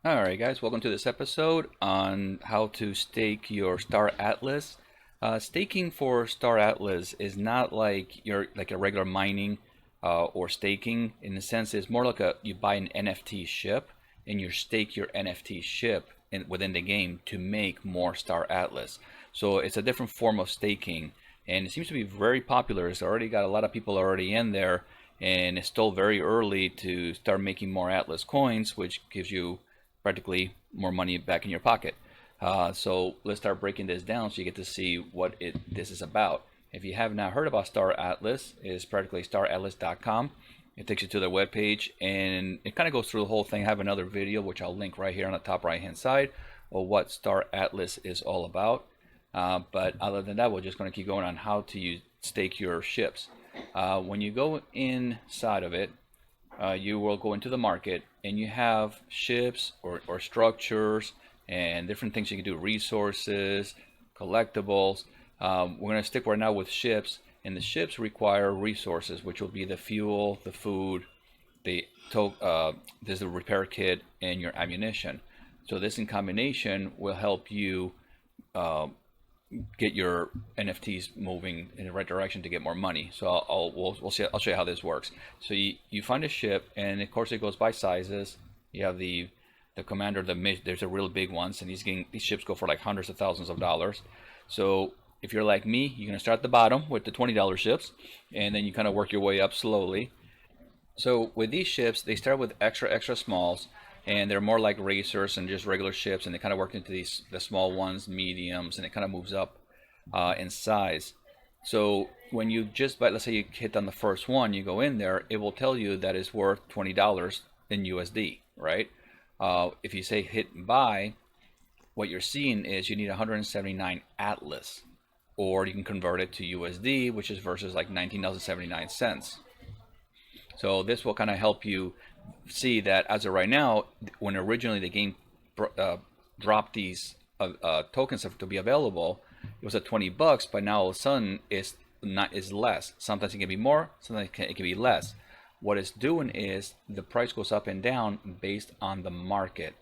Alright guys, welcome to this episode on how to stake your Star Atlas. Staking for Star Atlas is not like a regular mining or staking. In the sense, it's more like you buy an NFT ship and you stake your NFT ship within the game to make more Star Atlas. So it's a different form of staking, and it seems to be very popular. It's already got a lot of people already in there, and it's still very early to start making more Atlas coins, which gives you practically more money back in your pocket. So let's start breaking this down so you get to see what this is about. If you have not heard about Star Atlas, it's practically staratlas.com. It takes you to their webpage and it kind of goes through the whole thing. I have another video which I'll link right here on the top right hand side of what Star Atlas is all about. But other than that, we're just going to keep going on how to stake your ships. When you go inside of it, you will go into the market and you have ships or structures and different things you can do, resources, collectibles. We're going to stick right now with ships, and the ships require resources, which will be the fuel, the food, there's the repair kit, and your ammunition. So this in combination will help you get your NFTs moving in the right direction to get more money. So I'll show you how this works. So you find a ship, and of course it goes by sizes. You have the commander, there's a real big ones, and these ships go for like hundreds of thousands of dollars. So if you're like me, you're gonna start at the bottom with the $20 ships, and then you kind of work your way up slowly. So with these ships, they start with extra smalls, and they're more like racers and just regular ships, and they kind of work into the small ones, mediums, and it kind of moves up in size. So when you let's say you hit on the first one, you go in there, it will tell you that it's worth $20 in USD, right? If you say hit buy, what you're seeing is you need 179 Atlas, or you can convert it to USD, which is versus like $19.79. So this will kind of help you see that as of right now, when originally the game dropped these tokens to be available, it was at 20 bucks, but now all of a sudden is less. Sometimes it can be more, sometimes it can be less. What it's doing is the price goes up and down based on the market.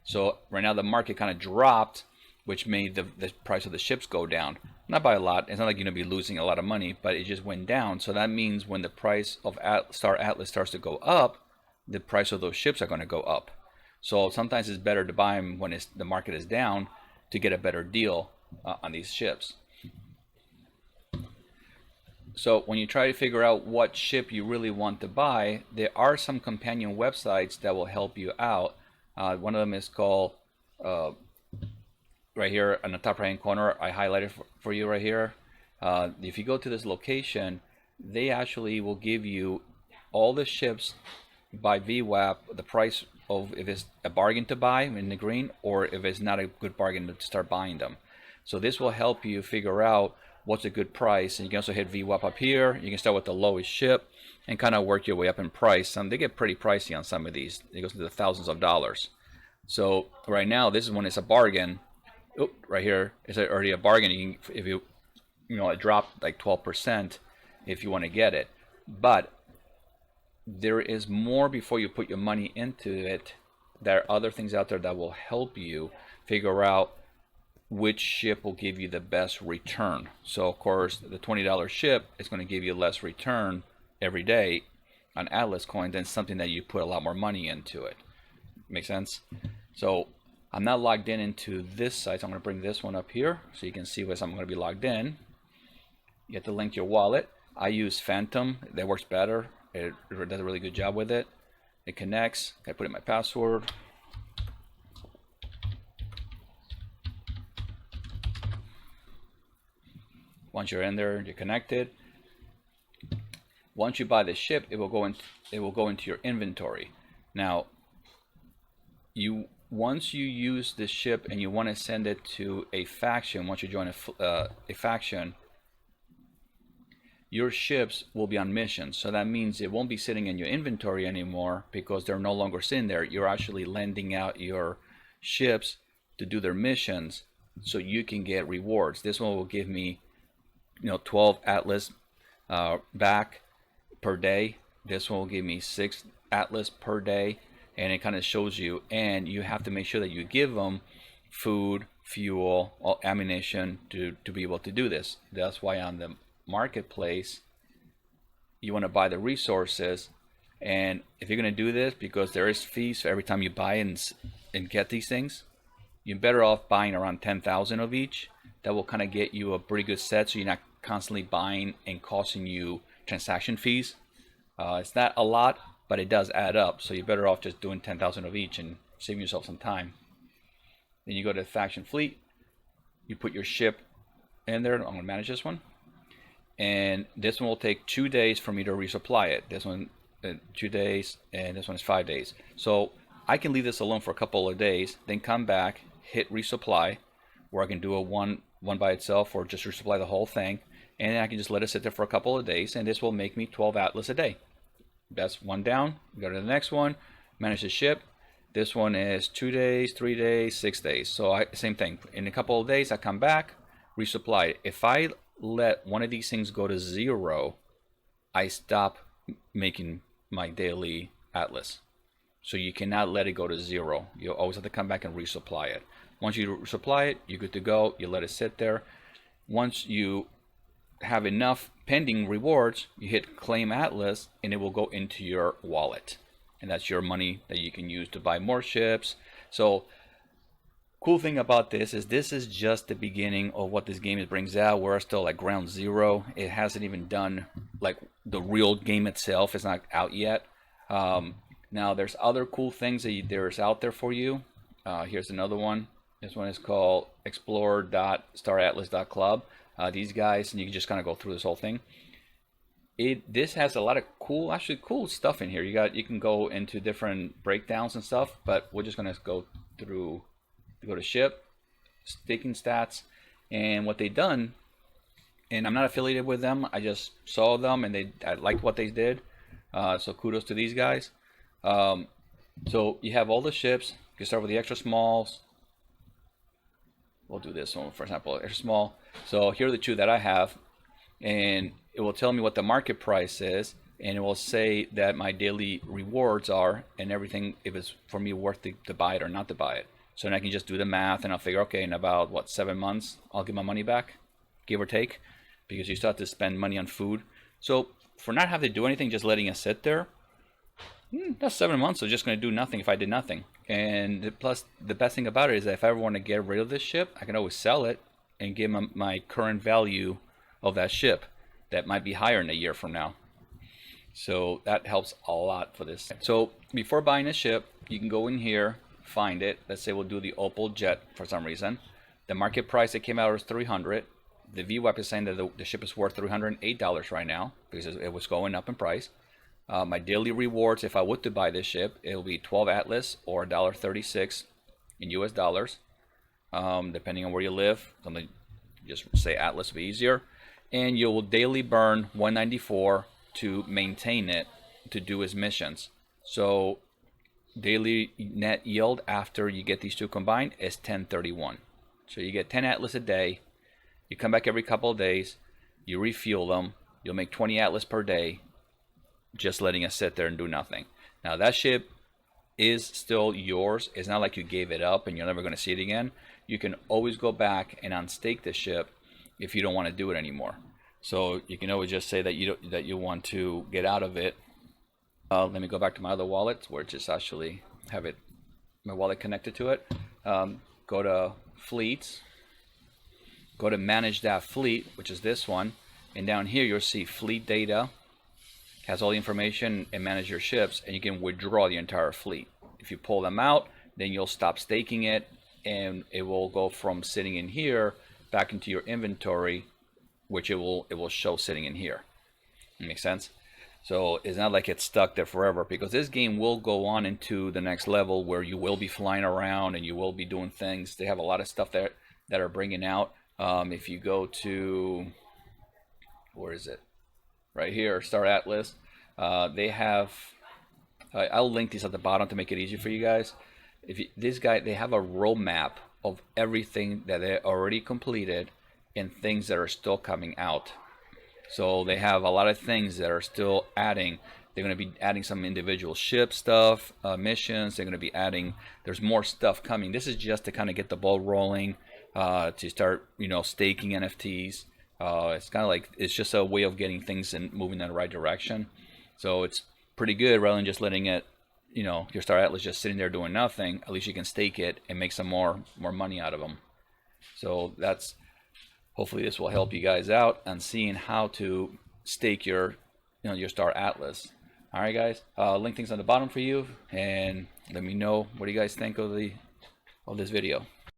So right now the market kind of dropped, which made the price of the ships go down. Not by a lot. It's not like you're going to be losing a lot of money, but it just went down. So that means when the price of Star Atlas starts to go up, the price of those ships are going to go up. So sometimes it's better to buy them when the market is down to get a better deal on these ships. So when you try to figure out what ship you really want to buy, there are some companion websites that will help you out. One of them is called right here on the top right hand corner. I highlighted for you right here. If you go to this location, they actually will give you all the ships by VWAP, the price of if it's a bargain to buy in the green, or if it's not a good bargain to start buying them. So this will help you figure out what's a good price, and you can also hit VWAP up here. You can start with the lowest ship and kind of work your way up in price. They get pretty pricey on some of these. It goes into the thousands of dollars. So right now, this is when it's a bargain. Oh, right here is already a bargain. If you it dropped like 12% if you want to get it, but there is more before you put your money into it. There are other things out there that will help you figure out which ship will give you the best return. So of course the $20 ship is going to give you less return every day on Atlas coin than something that you put a lot more money into it. Make sense? So I'm not logged into this site, so I'm going to bring this one up here so you can see what I'm going to be logged in. You have to link your wallet. I use Phantom. That works better. It does a really good job with it. It connects. I put in my password. Once you're in there, you're connected. Once you buy the ship, it will go into your inventory. Now, once you use the ship and you want to send it to a faction, once you join a faction, your ships will be on missions. So that means it won't be sitting in your inventory anymore because they're no longer sitting there. You're actually lending out your ships to do their missions so you can get rewards. This one will give me 12 Atlas back per day. This one will give me 6 Atlas per day. and it kind of shows you, and you have to make sure that you give them food, fuel, or ammunition to be able to do this. That's why on the marketplace you want to buy the resources. And if you're going to do this, because there is fees for every time you buy and get these things, you're better off buying around 10,000 of each. That will kind of get you a pretty good set, so you're not constantly buying and costing you transaction fees. It's not a lot, but it does add up. So you're better off just doing 10,000 of each and saving yourself some time. Then you go to faction fleet. You put your ship in there. I'm going to manage this one. And this one will take 2 days for me to resupply it. This one 2 days, and this one is 5 days. So I can leave this alone for a couple of days, then come back, hit resupply, where I can do a one by itself, or just resupply the whole thing, and I can just let it sit there for a couple of days, and this will make me 12 Atlas a day. That's one down. Go to the next one, manage the ship. This one is 2 days, 3 days, 6 days. So same thing. In a couple of days, I come back, resupply it. If I let one of these things go to 0, I stop making my daily Atlas. So you cannot let it go to 0. You always have to come back and resupply it. Once you resupply it, you're good to go. You let it sit there. Once you have enough pending rewards, you hit claim Atlas, and it will go into your wallet. And that's your money that you can use to buy more ships. So cool thing about this is just the beginning of what this game brings out. We're still at ground zero. It hasn't even done, like, the real game itself is not out yet. Now there's other cool things that there's out there for you. Here's another one. This one is called explore.staratlas.club. These guys, and you can just kind of go through this whole thing. This has a lot of cool stuff in here. You can go into different breakdowns and stuff, but we're just gonna go to ship, staking stats, and what they've done. And I'm not affiliated with them. I just saw them, and I liked what they did. So kudos to these guys. So you have all the ships. You can start with the extra smalls. We'll do this one, for example, extra small. So here are the 2 that I have, and it will tell me what the market price is, and it will say that my daily rewards are, and everything, if it's for me worth to buy it or not to buy it. So then I can just do the math, and I'll figure, okay, in about 7 months, I'll get my money back, give or take, because you still have to spend money on food. So for not having to do anything, just letting it sit there, that's 7 months of just going to do nothing if I did nothing. And plus, the best thing about it is that if I ever want to get rid of this ship, I can always sell it and give my current value of that ship. That might be higher in a year from now. So that helps a lot for this. So before buying a ship, you can go in here, find it. Let's say we'll do the Opal Jet for some reason. The market price that came out was 300. The VWAP is saying that the ship is worth $308 right now because it was going up in price. My daily rewards, if I were to buy this ship, it will be 12 Atlas or $1.36 in US dollars, depending on where you live. Something, just say Atlas will be easier. And you will daily burn 194 to maintain it, to do his missions. So daily net yield after you get these 2 combined is 1031. So you get 10 Atlas a day. You come back every couple of days, you refuel them, you'll make 20 Atlas per day, just letting it sit there and do nothing. Now that ship is still yours. It's not like you gave it up and you're never going to see it again. You can always go back and unstake the ship if you don't want to do it anymore. So you can always just say that you want to get out of it. Let me go back to my other wallet, where it just actually have my wallet connected to it. Go to fleets. Go to manage that fleet, which is this one, and down here you'll see fleet data. Has all the information, and manage your ships, and you can withdraw the entire fleet. If you pull them out, then you'll stop staking it, and it will go from sitting in here back into your inventory, which it will show sitting in here. Makes sense? So it's not like it's stuck there forever, because this game will go on into the next level where you will be flying around and you will be doing things. They have a lot of stuff that are bringing out. If you go to, where is it? Right here, Star Atlas. They have, I'll link these at the bottom to make it easy for you guys. They have a roadmap of everything that they already completed and things that are still coming out. So they have a lot of things that are still adding. They're going to be adding some individual ship stuff, missions. They're going to be adding. There's more stuff coming. This is just to kind of get the ball rolling, to start, staking NFTs. It's kind of like it's just a way of getting things and moving in the right direction. So it's pretty good rather than just letting it, your Star Atlas just sitting there doing nothing. At least you can stake it and make some more money out of them. So that's, hopefully this will help you guys out on seeing how to stake your Star Atlas. All right, guys. Link things on the bottom for you, and let me know what do you guys think of this video.